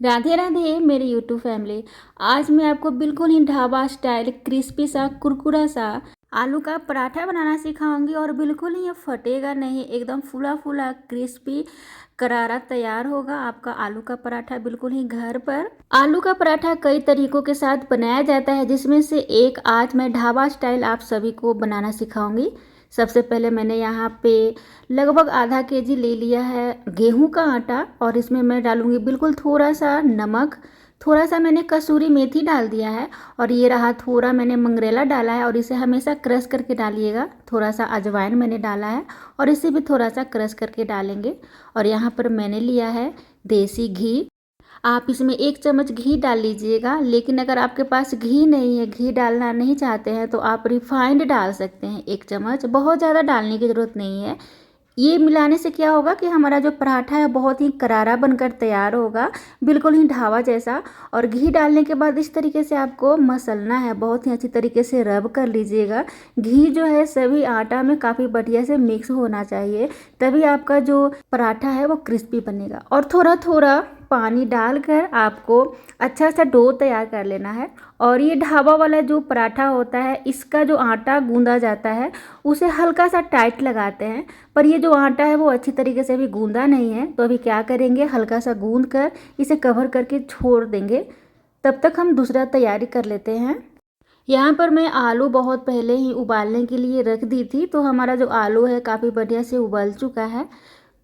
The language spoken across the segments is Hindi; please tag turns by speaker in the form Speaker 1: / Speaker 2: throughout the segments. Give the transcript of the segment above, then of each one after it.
Speaker 1: राधे राधे मेरी यूट्यूब फैमिली। आज मैं आपको बिल्कुल ही ढाबा स्टाइल क्रिस्पी सा कुरकुरा सा आलू का पराठा बनाना सिखाऊंगी और बिल्कुल ही ये फटेगा नहीं, एकदम फूला फूला क्रिस्पी करारा तैयार होगा आपका आलू का पराठा बिल्कुल ही घर पर। आलू का पराठा कई तरीकों के साथ बनाया जाता है, जिसमें से एक आज मैं ढाबा स्टाइल आप सभी को बनाना सिखाऊंगी। सबसे पहले मैंने यहाँ पे लगभग आधा केजी ले लिया है गेहूं का आटा और इसमें मैं डालूंगी बिल्कुल थोड़ा सा नमक, थोड़ा सा मैंने कसूरी मेथी डाल दिया है और ये रहा थोड़ा मैंने मंगरेला डाला है और इसे हमेशा क्रश करके डालिएगा। थोड़ा सा अजवाइन मैंने डाला है और इसे भी थोड़ा सा क्रश करके डालेंगे। और यहाँ पर मैंने लिया है देसी घी। आप इसमें 1 चम्मच घी डाल लीजिएगा, लेकिन अगर आपके पास घी नहीं है, घी डालना नहीं चाहते हैं तो आप रिफाइंड डाल सकते हैं 1 चम्मच, बहुत ज़्यादा डालने की ज़रूरत नहीं है। ये मिलाने से क्या होगा कि हमारा जो पराठा है बहुत ही करारा बनकर तैयार होगा, बिल्कुल ही ढाबा जैसा। और घी डालने के बाद इस तरीके से आपको मसलना है, बहुत ही अच्छी तरीके से रब कर लीजिएगा। घी जो है सभी आटा में काफ़ी बढ़िया से मिक्स होना चाहिए, तभी आपका जो पराठा है वो क्रिस्पी बनेगा। और थोड़ा थोड़ा पानी डालकर आपको अच्छा सा डो तैयार कर लेना है। और ये ढाबा वाला जो पराठा होता है, इसका जो आटा गूंदा जाता है उसे हल्का सा टाइट लगाते हैं, पर ये जो आटा है वो अच्छी तरीके से भी गूंदा नहीं है। तो अभी क्या करेंगे, हल्का सा गूंद कर इसे कवर करके छोड़ देंगे। तब तक हम दूसरा तैयारी कर लेते हैं। यहाँ पर मैं आलू बहुत पहले ही उबालने के लिए रख दी थी, तो हमारा जो आलू है काफ़ी बढ़िया से उबल चुका है।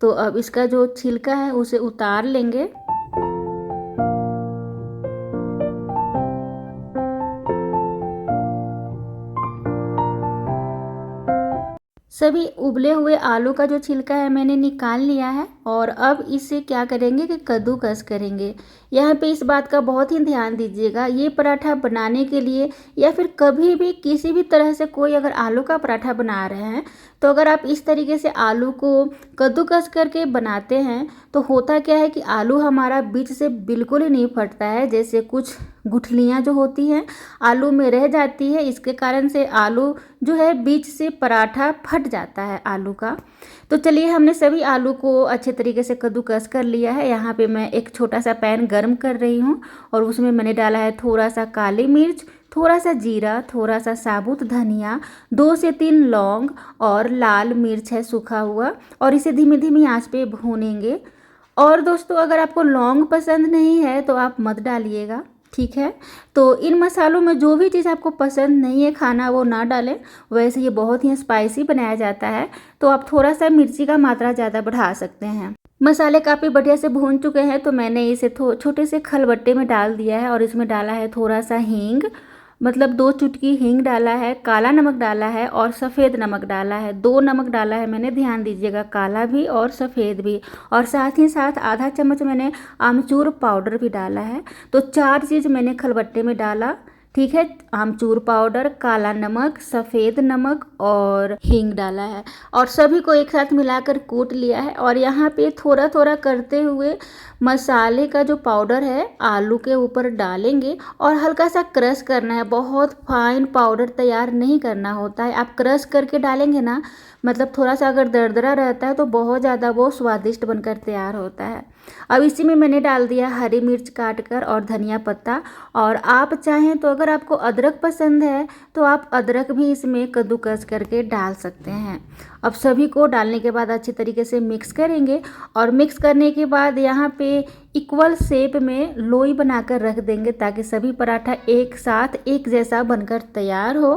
Speaker 1: तो अब इसका जो छिलका है उसे उतार लेंगे। सभी उबले हुए आलू का जो छिलका है मैंने निकाल लिया है और अब इसे क्या करेंगे कि कद्दूकस करेंगे। यहाँ पे इस बात का बहुत ही ध्यान दीजिएगा, ये पराठा बनाने के लिए या फिर कभी भी किसी भी तरह से कोई अगर आलू का पराठा बना रहे हैं तो अगर आप इस तरीके से आलू को कद्दूकस करके बनाते हैं तो होता क्या है कि आलू हमारा बीच से बिल्कुल ही नहीं फटता है। जैसे कुछ गुठलियाँ जो होती हैं आलू में रह जाती है, इसके कारण से आलू जो है बीच से पराठा फट जाता है आलू का। तो चलिए, हमने सभी आलू को अच्छे तरीके से कद्दूकस कर लिया है। यहाँ पे मैं एक छोटा सा पैन गर्म कर रही हूँ और उसमें मैंने डाला है थोड़ा सा काली मिर्च, थोड़ा सा जीरा, थोड़ा सा साबुत धनिया, 2 से 3 लौंग और लाल मिर्च है सूखा हुआ, और इसे धीमी धीमी आंच पे भूनेंगे। और दोस्तों, अगर आपको लौंग पसंद नहीं है तो आप मत डालिएगा, ठीक है। तो इन मसालों में जो भी चीज़ आपको पसंद नहीं है खाना वो ना डालें। वैसे ये बहुत ही स्पाइसी बनाया जाता है, तो आप थोड़ा सा मिर्ची का मात्रा ज़्यादा बढ़ा सकते हैं। मसाले काफ़ी बढ़िया से भून चुके हैं, तो मैंने इसे छोटे से खलबट्टे में डाल दिया है और इसमें डाला है थोड़ा सा हींग, मतलब 2 चुटकी हींग डाला है, काला नमक डाला है और सफ़ेद नमक डाला है। 2 नमक डाला है मैंने, ध्यान दीजिएगा, काला भी और सफ़ेद भी। और साथ ही साथ आधा चम्मच मैंने आमचूर पाउडर भी डाला है। तो 4 चीज़ मैंने खलबट्टे में डाला, ठीक है। आमचूर पाउडर, काला नमक, सफ़ेद नमक और हींग डाला है और सभी को एक साथ मिलाकर कूट लिया है। और यहाँ पे थोड़ा थोड़ा करते हुए मसाले का जो पाउडर है आलू के ऊपर डालेंगे और हल्का सा क्रश करना है। बहुत फाइन पाउडर तैयार नहीं करना होता है, आप क्रश करके डालेंगे ना, मतलब थोड़ा सा अगर दरदरा रहता है तो बहुत ज़्यादा वो स्वादिष्ट बनकर तैयार होता है। अब इसी में मैंने डाल दिया हरी मिर्च काट कर और धनिया पत्ता। और आप चाहें तो अगर आपको अदरक पसंद है तो आप अदरक भी इसमें कद्दूकस करके डाल सकते हैं। अब सभी को डालने के बाद अच्छी तरीके से मिक्स करेंगे और मिक्स करने के बाद यहाँ पे इक्वल शेप में लोई बनाकर रख देंगे ताकि सभी पराठा एक साथ एक जैसा बनकर तैयार हो।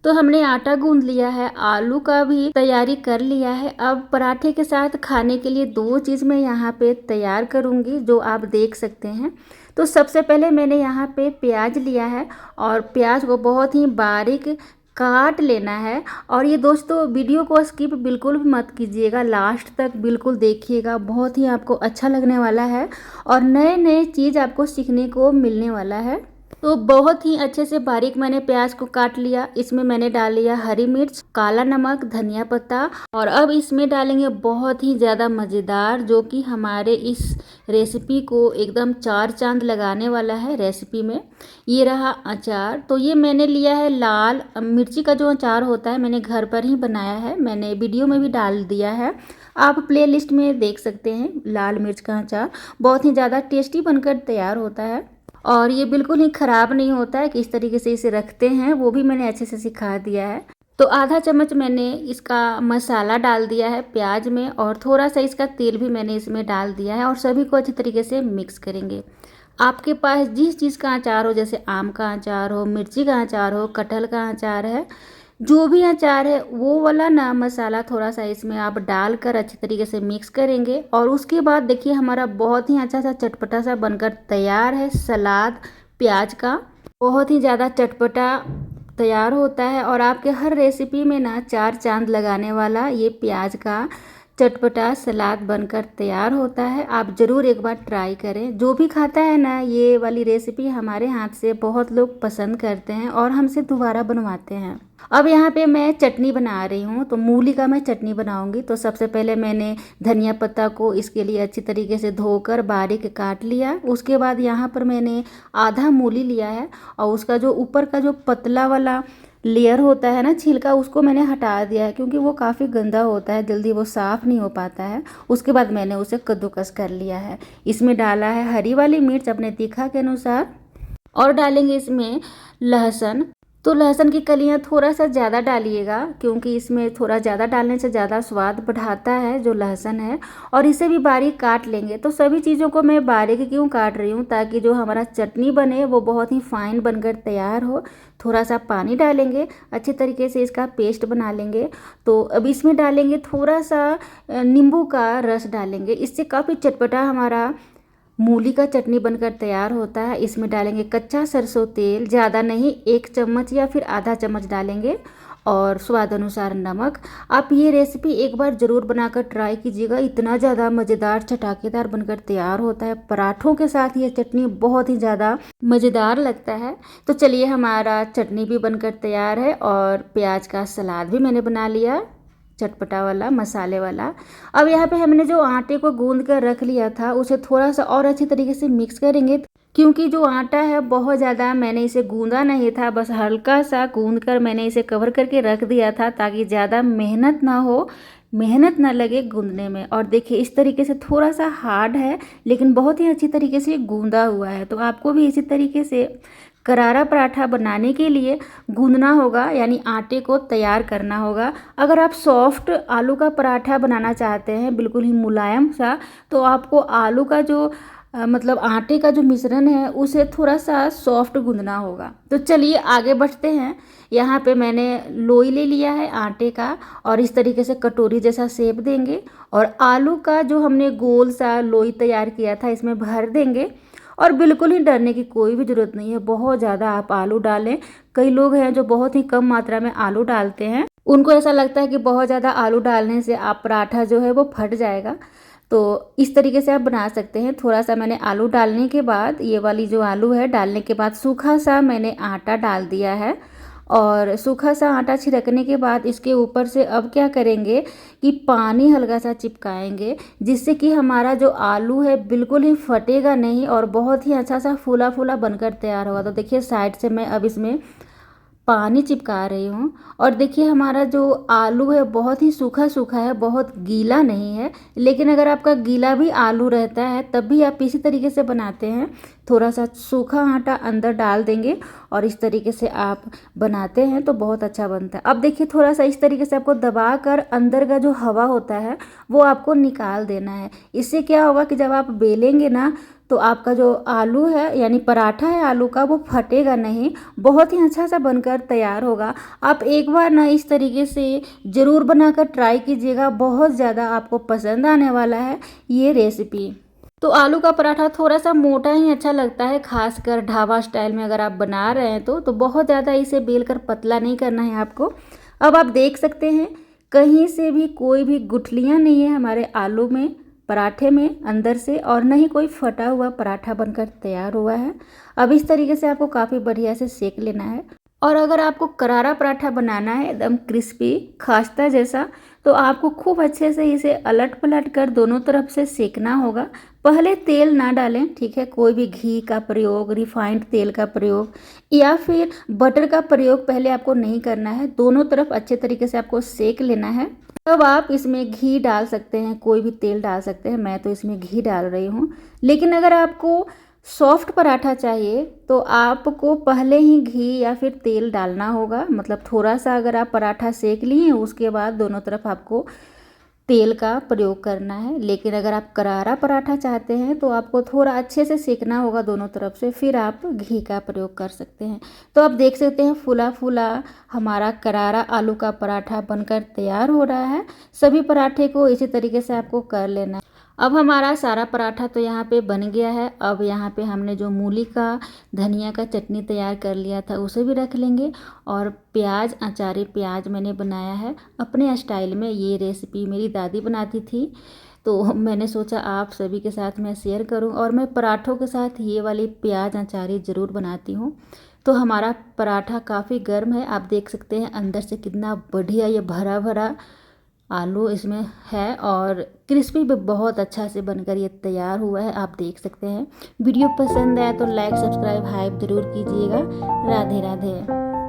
Speaker 1: तो हमने आटा गूंद लिया है, आलू का भी तैयारी कर लिया है। अब पराठे के साथ खाने के लिए 2 चीज़ मैं यहाँ पे तैयार करूँगी जो आप देख सकते हैं। तो सबसे पहले मैंने यहाँ पे प्याज लिया है और प्याज को बहुत ही बारीक काट लेना है। और ये दोस्तों, वीडियो को स्किप बिल्कुल भी मत कीजिएगा, लास्ट तक बिल्कुल देखिएगा, बहुत ही आपको अच्छा लगने वाला है और नए नए चीज़ आपको सीखने को मिलने वाला है। तो बहुत ही अच्छे से बारीक मैंने प्याज को काट लिया। इसमें मैंने डाल लिया हरी मिर्च, काला नमक, धनिया पत्ता और अब इसमें डालेंगे बहुत ही ज़्यादा मज़ेदार, जो कि हमारे इस रेसिपी को एकदम 4 चांद लगाने वाला है रेसिपी में। ये रहा अचार। तो ये मैंने लिया है लाल मिर्ची का जो अचार होता है, मैंने घर पर ही बनाया है, मैंने वीडियो में भी डाल दिया है। आप प्लेलिस्ट में देख सकते हैं लाल मिर्च का अचार, बहुत ही ज़्यादा टेस्टी बनकर तैयार होता है और ये बिल्कुल ही ख़राब नहीं होता है। किस तरीके से इसे रखते हैं वो भी मैंने अच्छे से सिखा दिया है। तो आधा चम्मच मैंने इसका मसाला डाल दिया है प्याज में और थोड़ा सा इसका तेल भी मैंने इसमें डाल दिया है और सभी को अच्छी तरीके से मिक्स करेंगे। आपके पास जिस चीज़ का अचार हो, जैसे आम का अचार हो, मिर्ची का अचार हो, कटहल का अचार है, जो भी अचार है वो वाला ना मसाला थोड़ा सा इसमें आप डालकर अच्छी तरीके से मिक्स करेंगे। और उसके बाद देखिए हमारा बहुत ही अच्छा सा चटपटा सा बनकर तैयार है सलाद प्याज का। बहुत ही ज़्यादा चटपटा तैयार होता है और आपके हर रेसिपी में ना 4 चांद लगाने वाला ये प्याज का चटपटा सलाद बनकर तैयार होता है। आप ज़रूर एक बार ट्राई करें। जो भी खाता है ना ये वाली रेसिपी हमारे हाथ से बहुत लोग पसंद करते हैं और हमसे दोबारा बनवाते हैं। अब यहाँ पे मैं चटनी बना रही हूँ, तो मूली का मैं चटनी बनाऊँगी। तो सबसे पहले मैंने धनिया पत्ता को इसके लिए अच्छी तरीके से धोकर बारीक काट लिया। उसके बाद यहाँ पर मैंने आधा मूली लिया है और उसका जो ऊपर का जो पतला वाला लेयर होता है ना छिलका, उसको मैंने हटा दिया है क्योंकि वो काफ़ी गंदा होता है, जल्दी वो साफ़ नहीं हो पाता है। उसके बाद मैंने उसे कद्दूकस कर लिया है। इसमें डाला है हरी वाली मिर्च अपने तीखा के अनुसार और डालेंगे इसमें लहसुन। तो लहसुन की कलियां थोड़ा सा ज़्यादा डालिएगा क्योंकि इसमें थोड़ा ज़्यादा डालने से ज़्यादा स्वाद बढ़ाता है जो लहसुन है। और इसे भी बारीक काट लेंगे। तो सभी चीज़ों को मैं बारीक क्यों काट रही हूँ, ताकि जो हमारा चटनी बने वो बहुत ही फाइन बनकर तैयार हो। थोड़ा सा पानी डालेंगे, अच्छे तरीके से इसका पेस्ट बना लेंगे। तो अब इसमें डालेंगे थोड़ा सा नींबू का रस डालेंगे, इससे काफ़ी चटपटा हमारा मूली का चटनी बनकर तैयार होता है। इसमें डालेंगे कच्चा सरसों तेल, ज़्यादा नहीं, 1 चम्मच या फिर आधा चम्मच डालेंगे और स्वाद अनुसार नमक। आप ये रेसिपी एक बार ज़रूर बनाकर ट्राई कीजिएगा, इतना ज़्यादा मज़ेदार चटाकेदार बनकर तैयार होता है। पराठों के साथ ये चटनी बहुत ही ज़्यादा मज़ेदार लगता है। तो चलिए हमारा चटनी भी बनकर तैयार है और प्याज का सलाद भी मैंने बना लिया चटपटा वाला मसाले वाला। अब यहाँ पे हमने जो आटे को गूंद कर रख लिया था उसे थोड़ा सा और अच्छी तरीके से मिक्स करेंगे, क्योंकि जो आटा है बहुत ज़्यादा मैंने इसे गूंदा नहीं था, बस हल्का सा गूंद कर मैंने इसे कवर करके रख दिया था ताकि ज़्यादा मेहनत ना हो, मेहनत ना लगे गूंदने में। और देखिए इस तरीके से थोड़ा सा हार्ड है लेकिन बहुत ही अच्छी तरीके से गूंदा हुआ है। तो आपको भी इसी तरीके से करारा पराठा बनाने के लिए गूंदना होगा, यानी आटे को तैयार करना होगा। अगर आप सॉफ्ट आलू का पराठा बनाना चाहते हैं बिल्कुल ही मुलायम सा, तो आपको आलू का जो मतलब आटे का जो मिश्रण है उसे थोड़ा सा सॉफ्ट गूंदना होगा। तो चलिए आगे बढ़ते हैं। यहाँ पे मैंने लोई ले लिया है आटे का और इस तरीके से कटोरी जैसा शेप देंगे और आलू का जो हमने गोल सा लोई तैयार किया था इसमें भर देंगे। और बिल्कुल ही डरने की कोई भी ज़रूरत नहीं है, बहुत ज़्यादा आप आलू डालें। कई लोग हैं जो बहुत ही कम मात्रा में आलू डालते हैं, उनको ऐसा लगता है कि बहुत ज़्यादा आलू डालने से आप पराठा जो है वो फट जाएगा। तो इस तरीके से आप बना सकते हैं। थोड़ा सा मैंने आलू डालने के बाद, ये वाली जो आलू है डालने के बाद सूखा सा मैंने आटा डाल दिया है और सूखा सा आटा छिड़कने के बाद इसके ऊपर से अब क्या करेंगे कि पानी हल्का सा चिपकाएंगे, जिससे कि हमारा जो आलू है बिल्कुल ही फटेगा नहीं और बहुत ही अच्छा सा फूला फूला बनकर तैयार होगा। तो देखिए साइड से मैं अब इसमें पानी चिपका रही हूँ और देखिए हमारा जो आलू है बहुत ही सूखा सूखा है, बहुत गीला नहीं है। लेकिन अगर आपका गीला भी आलू रहता है तब भी आप इसी तरीके से बनाते हैं, थोड़ा सा सूखा आटा अंदर डाल देंगे और इस तरीके से आप बनाते हैं तो बहुत अच्छा बनता है। अब देखिए थोड़ा सा इस तरीके से आपको दबा कर अंदर का जो हवा होता है वो आपको निकाल देना है। इससे क्या होगा कि जब आप बेलेंगे ना तो आपका जो आलू है यानी पराठा है आलू का वो फटेगा नहीं, बहुत ही अच्छा सा बनकर तैयार होगा। आप एक बार ना इस तरीके से ज़रूर बनाकर ट्राई कीजिएगा, बहुत ज़्यादा आपको पसंद आने वाला है ये रेसिपी। तो आलू का पराठा थोड़ा सा मोटा ही अच्छा लगता है, खासकर ढाबा स्टाइल में अगर आप बना रहे हैं तो बहुत ज़्यादा इसे बेल कर पतला नहीं करना है आपको। अब आप देख सकते हैं कहीं से भी कोई भी गुठलियाँ नहीं है हमारे आलू में, पराठे में अंदर से, और न ही कोई फटा हुआ पराठा बनकर तैयार हुआ है। अब इस तरीके से आपको काफ़ी बढ़िया से सेक लेना है। और अगर आपको करारा पराठा बनाना है एकदम क्रिस्पी खास्ता जैसा, तो आपको खूब अच्छे से इसे अलट पलट कर दोनों तरफ से सेकना होगा। पहले तेल ना डालें, ठीक है, कोई भी घी का प्रयोग, रिफाइंड तेल का प्रयोग या फिर बटर का प्रयोग पहले आपको नहीं करना है। दोनों तरफ अच्छे तरीके से आपको सेक लेना है। अब आप इसमें घी डाल सकते हैं, कोई भी तेल डाल सकते हैं, मैं तो इसमें घी डाल रही हूँ। लेकिन अगर आपको सॉफ्ट पराठा चाहिए तो आपको पहले ही घी या फिर तेल डालना होगा, मतलब थोड़ा सा अगर आप पराठा सेक लिए उसके बाद दोनों तरफ आपको तेल का प्रयोग करना है। लेकिन अगर आप करारा पराठा चाहते हैं तो आपको थोड़ा अच्छे से सेकना होगा दोनों तरफ से, फिर आप घी का प्रयोग कर सकते हैं। तो आप देख सकते हैं फूला फूला हमारा करारा आलू का पराठा बनकर तैयार हो रहा है। सभी पराठे को इसी तरीके से आपको कर लेना है। अब हमारा सारा पराठा तो यहाँ पे बन गया है। अब यहाँ पे हमने जो मूली का धनिया का चटनी तैयार कर लिया था उसे भी रख लेंगे। और प्याज, अचारी प्याज मैंने बनाया है अपने स्टाइल में। ये रेसिपी मेरी दादी बनाती थी तो मैंने सोचा आप सभी के साथ मैं शेयर करूं। और मैं पराठों के साथ ये वाली प्याज अचारी ज़रूर बनाती हूँ। तो हमारा पराठा काफ़ी गर्म है, आप देख सकते हैं अंदर से कितना बढ़िया ये भरा भरा आलू इसमें है और क्रिस्पी भी बहुत अच्छा से बनकर ये तैयार हुआ है, आप देख सकते हैं। वीडियो पसंद आया तो लाइक, सब्सक्राइब, हाइप ज़रूर कीजिएगा। राधे राधे।